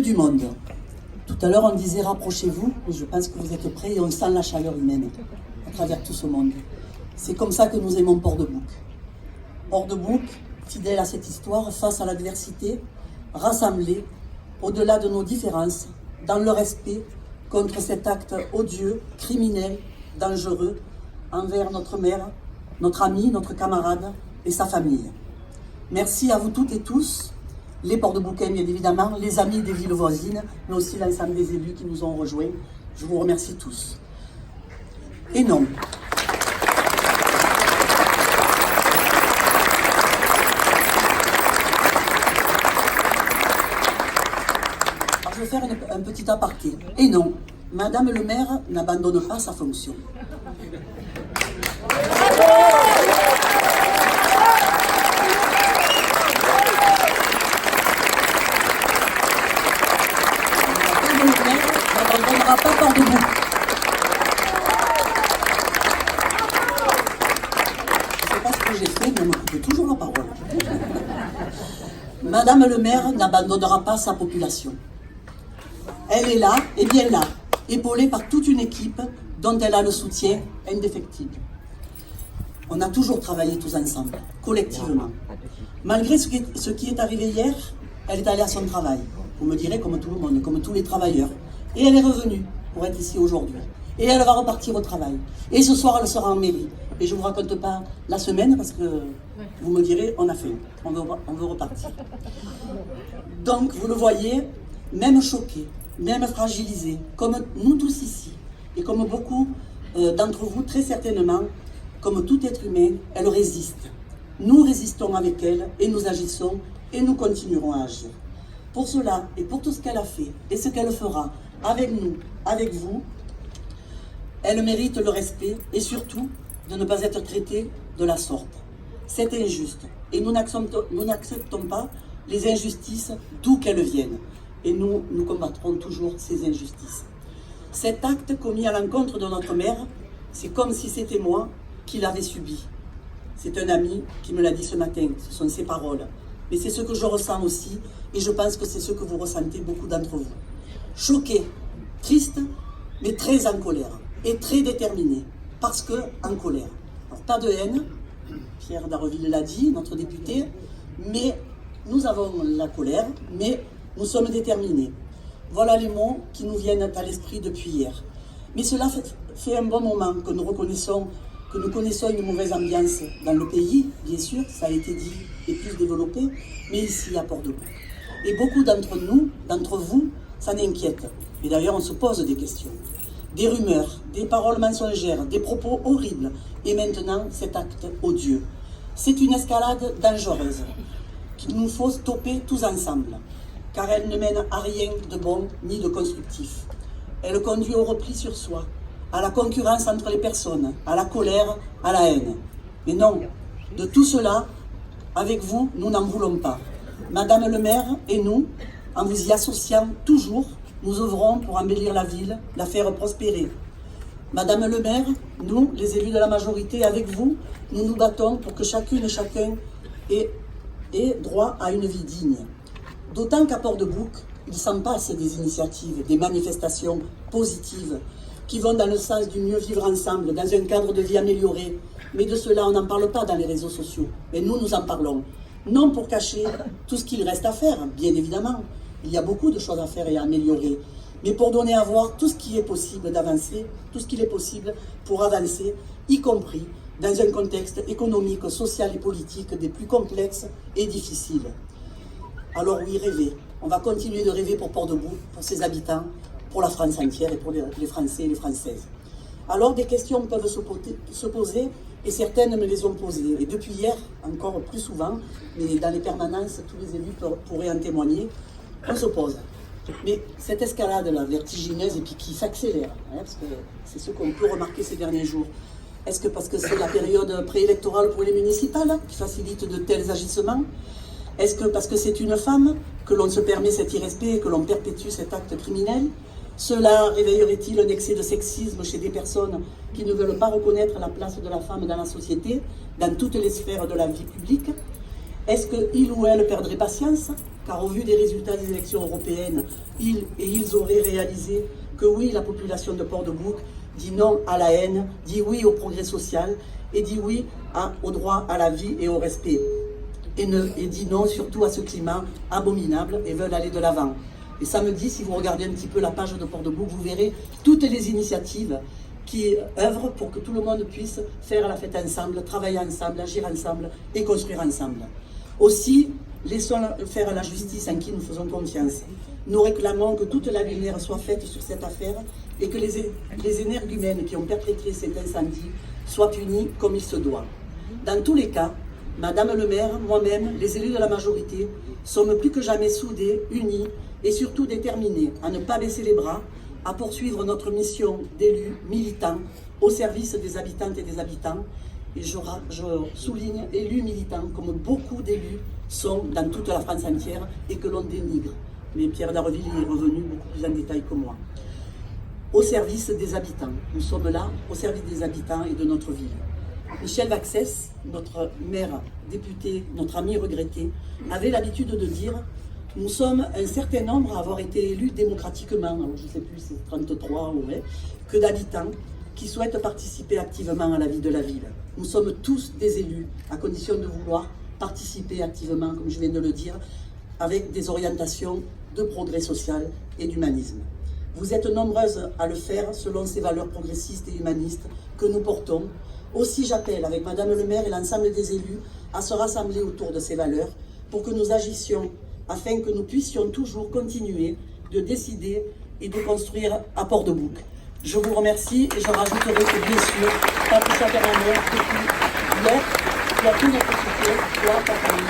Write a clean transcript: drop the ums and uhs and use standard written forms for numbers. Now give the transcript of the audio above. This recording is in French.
du monde. Tout à l'heure, on disait rapprochez-vous, et je pense que vous êtes prêts et on sent la chaleur humaine à travers tout ce monde. C'est comme ça que nous aimons Port-de-Bouc. Port-de-Bouc, fidèle à cette histoire, face à l'adversité, rassemblés, au-delà de nos différences, dans le respect contre cet acte odieux, criminel, dangereux, envers notre mère, notre ami, notre camarade et sa famille. Merci à vous toutes et tous, les Port-de-Boucains bien évidemment, les amis des villes voisines, mais aussi l'ensemble des élus qui nous ont rejoints. Je vous remercie tous. Et non. Alors, je vais faire un petit aparté. Et non, Madame le maire n'abandonne pas sa fonction. Pas Port-de-Bouc. Je ne sais pas ce que j'ai fait, mais on me coupe toujours la parole. Madame le maire n'abandonnera pas sa population. Elle est là, et bien là, épaulée par toute une équipe dont elle a le soutien indéfectible. On a toujours travaillé tous ensemble, collectivement. Malgré ce qui est arrivé hier, elle est allée à son travail. Vous me direz, comme tout le monde, comme tous les travailleurs. Et elle est revenue pour être ici aujourd'hui. Et elle va repartir au travail. Et ce soir, elle sera en mairie. Et je ne vous raconte pas la semaine parce que vous me direz, on a faim. On veut repartir. Donc, vous le voyez, même choquée, même fragilisée, comme nous tous ici, et comme beaucoup d'entre vous, très certainement, comme tout être humain, elle résiste. Nous résistons avec elle et nous agissons et nous continuerons à agir. Pour cela et pour tout ce qu'elle a fait et ce qu'elle fera avec nous, avec vous, elle mérite le respect et surtout de ne pas être traitée de la sorte. C'est injuste et nous n'acceptons pas les injustices d'où qu'elles viennent. Et nous combattrons toujours ces injustices. Cet acte commis à l'encontre de notre mère, c'est comme si c'était moi qui l'avais subi. C'est un ami qui me l'a dit ce matin, ce sont ses paroles. Mais c'est ce que je ressens aussi, et je pense que c'est ce que vous ressentez beaucoup d'entre vous. Choqué, triste, mais très en colère, et très déterminé, parce que en colère. Alors pas de haine, Pierre Darreville l'a dit, notre député, mais nous avons la colère, mais nous sommes déterminés. Voilà les mots qui nous viennent à l'esprit depuis hier. Mais cela fait un bon moment que nous connaissons une mauvaise ambiance dans le pays, bien sûr, ça a été dit et plus développé, mais ici à Port-de-Bouc. Et beaucoup d'entre vous, ça n'inquiète. Et d'ailleurs, on se pose des questions. Des rumeurs, des paroles mensongères, des propos horribles, et maintenant cet acte odieux. C'est une escalade dangereuse qu'il nous faut stopper tous ensemble, car elle ne mène à rien de bon ni de constructif. Elle conduit au repli sur soi, à la concurrence entre les personnes, à la colère, à la haine. Mais non, de tout cela, avec vous, nous n'en voulons pas. Madame le maire et nous, en vous y associant toujours, nous œuvrons pour embellir la ville, la faire prospérer. Madame le maire, nous, les élus de la majorité, avec vous, nous nous battons pour que chacune et chacun ait droit à une vie digne. D'autant qu'à Port-de-Bouc, il s'en passe des initiatives, des manifestations positives qui vont dans le sens du mieux vivre ensemble, dans un cadre de vie amélioré. Mais de cela, on n'en parle pas dans les réseaux sociaux. Mais nous en parlons. Non pour cacher tout ce qu'il reste à faire, bien évidemment. Il y a beaucoup de choses à faire et à améliorer. Mais pour donner à voir tout ce qui est possible d'avancer, tout ce qu'il est possible pour avancer, y compris dans un contexte économique, social et politique des plus complexes et difficiles. Alors oui, rêver. On va continuer de rêver pour Port-de-Bouc, pour ses habitants, pour la France entière et pour les Français et les Françaises. Alors des questions peuvent se poser et certaines me les ont posées. Et depuis hier, encore plus souvent, mais dans les permanences, tous les élus pourraient en témoigner, on se pose. Mais cette escalade-là, vertigineuse et puis qui s'accélère, parce que c'est ce qu'on peut remarquer ces derniers jours, est-ce que parce que c'est la période préélectorale pour les municipales qui facilite de tels agissements? Est-ce que parce que c'est une femme que l'on se permet cet irrespect et que l'on perpétue cet acte criminel? Cela réveillerait-il un excès de sexisme chez des personnes qui ne veulent pas reconnaître la place de la femme dans la société, dans toutes les sphères de la vie publique? Est-ce qu'il ou elle perdrait patience? car au vu des résultats des élections européennes, ils auraient réalisé que oui, la population de Port-de-Bouc dit non à la haine, dit oui au progrès social et dit oui au droit à la vie et au respect. Et dit non surtout à ce climat abominable et veulent aller de l'avant. Et samedi, si vous regardez un petit peu la page de Port-de-Bouc, vous verrez toutes les initiatives qui œuvrent pour que tout le monde puisse faire la fête ensemble, travailler ensemble, agir ensemble et construire ensemble. Aussi, laissons faire la justice en qui nous faisons confiance. Nous réclamons que toute la lumière soit faite sur cette affaire et que les énergumènes qui ont perpétré cet incendie soient punis comme il se doit. Dans tous les cas, Madame le maire, moi-même, les élus de la majorité, sommes plus que jamais soudés, unis et surtout déterminés à ne pas baisser les bras, à poursuivre notre mission d'élus militants au service des habitantes et des habitants. Et je souligne élus militants comme beaucoup d'élus sont dans toute la France entière et que l'on dénigre. Mais Pierre Darreville y est revenu beaucoup plus en détail que moi. Au service des habitants. Nous sommes là au service des habitants et de notre ville. Michel Vaxès, notre maire député, notre ami regretté, avait l'habitude de dire « Nous sommes un certain nombre à avoir été élus démocratiquement, alors je ne sais plus si c'est 33 ou ouais, que d'habitants qui souhaitent participer activement à la vie de la ville. Nous sommes tous des élus, à condition de vouloir participer activement, comme je viens de le dire, avec des orientations de progrès social et d'humanisme. Vous êtes nombreuses à le faire selon ces valeurs progressistes et humanistes que nous portons. Aussi, j'appelle avec Madame le maire et l'ensemble des élus à se rassembler autour de ces valeurs pour que nous agissions afin que nous puissions toujours continuer de décider et de construire à Port-de-Bouc. Je vous remercie et je rajouterai que bien sûr, Patricia Ferrand, depuis hier, il y a tout notre soutien, toi, ta famille,